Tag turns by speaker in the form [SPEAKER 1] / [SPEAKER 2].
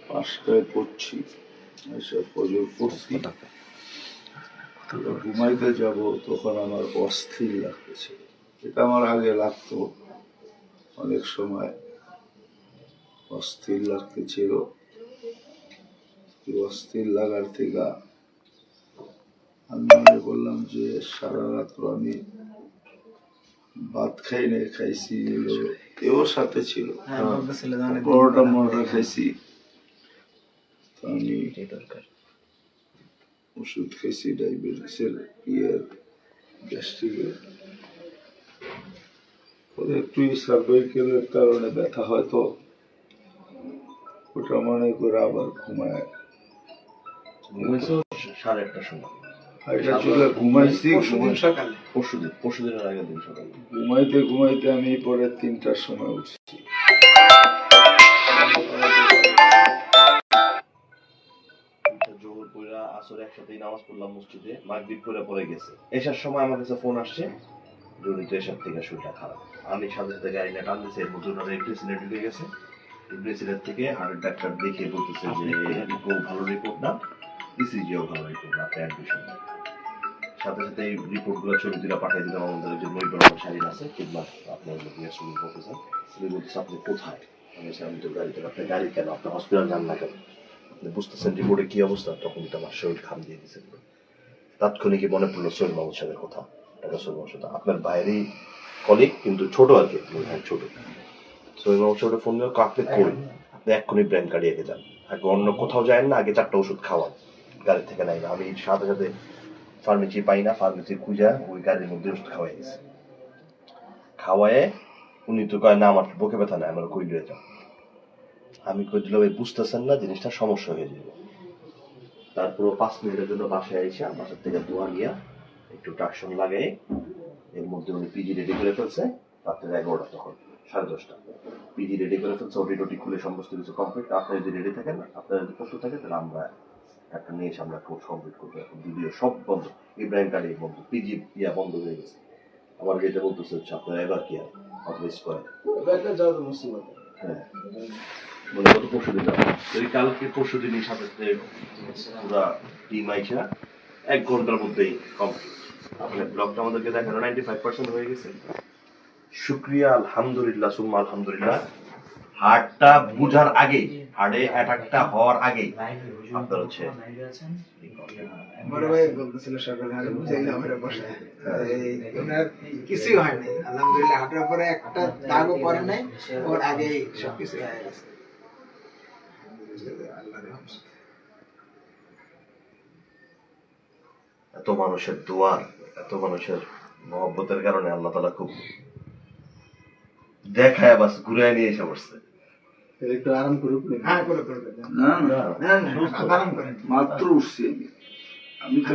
[SPEAKER 1] 5টায় পড়ছি, এসে ফজর পড়ছি, ঘুমাইতে যাব তখন আমার অস্থির লাগতেছে। এটা আমার আগে লাগতো, অনেক সময় অস্থির লাগতেছিল। অস্থির লাগার থেকে আমি মনে করলাম যে সারা রাত্র আমি ভাত খাই নাই, খাইছি এও সাথে ছিল, পরোটা মরোটা খাইছি। আমি ওষুধ খাইছি ডায়াবেটিসের, গ্যাস্ট্রিকের। একটু সার্ভাইকেলের কারণে ব্যথা হয়, তো ওটা মনে করে আবার ঘুমায়।
[SPEAKER 2] সাড়ে 1টার সময়
[SPEAKER 1] ঘুমাইছি,
[SPEAKER 2] পরশুদিনের আগের দিন সকালে
[SPEAKER 1] ঘুমাইতে ঘুমাইতে আমি পরে 3টার সময় উঠছি।
[SPEAKER 2] জোহর পড়া আসর একসাথেই নামাজ পড়লাম মসজিদে, মাগরিব পড়ে গেছে। এসার সময় আমার কাছে ফোন আসছে, জনিত এসার থেকে শরীরটা খারাপ। আমি সাথে সাথে গাড়ি না টান দিয়েছে, এর মধ্যে ওনারা এমপ্রেসিডেন্ট ঢুকে গেছে। এমপ্রেসিডেন্ট থেকে হার্টের ডাক্তার দেখে বলতেছে যে ভালো রিপোর্ট না, ইসিজিও ভালো রিপোর্ট না, আপনার অ্যাডমিশন। সাথে সাথে এই রিপোর্টগুলো ছবি তুলে পাঠিয়ে দিলাম আমাদের একজন মহিলা শারীর আছে, কিংবা আপনার প্রফেসর। উনি বলতেছে আপনি কোথায়? আমি তো গাড়িতে। আপনার গাড়ি কেন? আপনার হসপিটাল যান না কেন? আপনি বুঝতেছেন রিপোর্টে কি অবস্থা? তখন তো আমার শরীর খাম দিয়ে দিয়েছে। তাৎক্ষণিক মনে পড়লো সোহেল মাহমুদ সাহেবের কথা। সোহেল মাহমুদ সাহেব আপনার ভাইয়েরই কলিগ, কিন্তু ছোট আর কি, ভাই ছোট। সোহেল মাহমুদ সাহেবের ফোন দিয়ে আপনি কই? আপনি এক্ষুনি ব্রেন কার্ডিয়াকে যান, আগে অন্য কোথাও যায় না, আগে 4টা ওষুধ খাওয়ান, গাড়ি থেকে নাই না। আমি সাথে সাথে ফার্মেসি পাই না, ফার্মেসি খুঁজা ওই গাড়ির মধ্যে ওষুধ খাওয়াই গেছে। খাওয়ায় উনি তো কয় না আমার বুকে ব্যথা নাই, আমার কই লিয়ে যাও। আমি কই দিলাম ভাই বুঝতেছেন না, জিনিসটা সমস্যা হয়ে যাবে। তারপর 5 মিনিটের জন্য বাসায় আইসা বাসার থেকে দোয়া নিয়ে একটু ট্রাকশন লাগাই, এর মধ্যে উনি পিজি রেডি করে ফেলছে। রাত্রে 11টা, তখন 10:30। পিজি রেডি করে ফেলছে, ওটি খুলে সমস্ত কিছু কমপ্লিট। আপনি যদি রেডি থাকেন, আপনার যদি প্রস্তুত থাকে, তাহলে আমরা একটা নিয়ে এসে আমরা কোর্স কমপ্লিট করবো। এখন ভিডিও সব বন্ধ, ইব্রাহিম কার্ডে বন্ধ, পিজি বন্ধ হয়ে গেছে। আমার যেটা বলতেছে হচ্ছে আপনারা এবার কি আর অথরাইজ করেন। হ্যাঁ, মনে কত পরশু দিন যাবো, কালকে পরশু দিনই সাথে পুরা টিম আইসা 1 ঘন্টার মধ্যেই কমপ্লিট। আপনার ব্লগটা আমাদেরকে দেখানো 95% হয়ে গেছে। শুক্রিয়া, আলহামদুলিল্লাহ, সুম্মা আলহামদুলিল্লাহ। হার্টটা বুঝার আগে, হার্টে অ্যাটাকটা হওয়ার আগে আপনার হচ্ছে
[SPEAKER 3] বড় ভাই বলতেছিল সকালে, আরে বুঝাইলাম আমরা বসে ওনার কিছুই হয় নাই, আলহামদুলিল্লাহ। হাঁটার পরে একটা দাগও পড়ে নাই, ওর আগেই সবকিছু হয়ে গেছে।
[SPEAKER 2] এত মানুষের দোয়ার, এত মানুষের মহব্বতের কারণে আল্লাহ তাআলা খুব দেখায় বাস ঘুরে নিয়ে এসে বসছে।
[SPEAKER 3] একটু আরাম করুক। হ্যাঁ, করে
[SPEAKER 1] না আরাম করেন, মাত্র উঠছি আমি। তো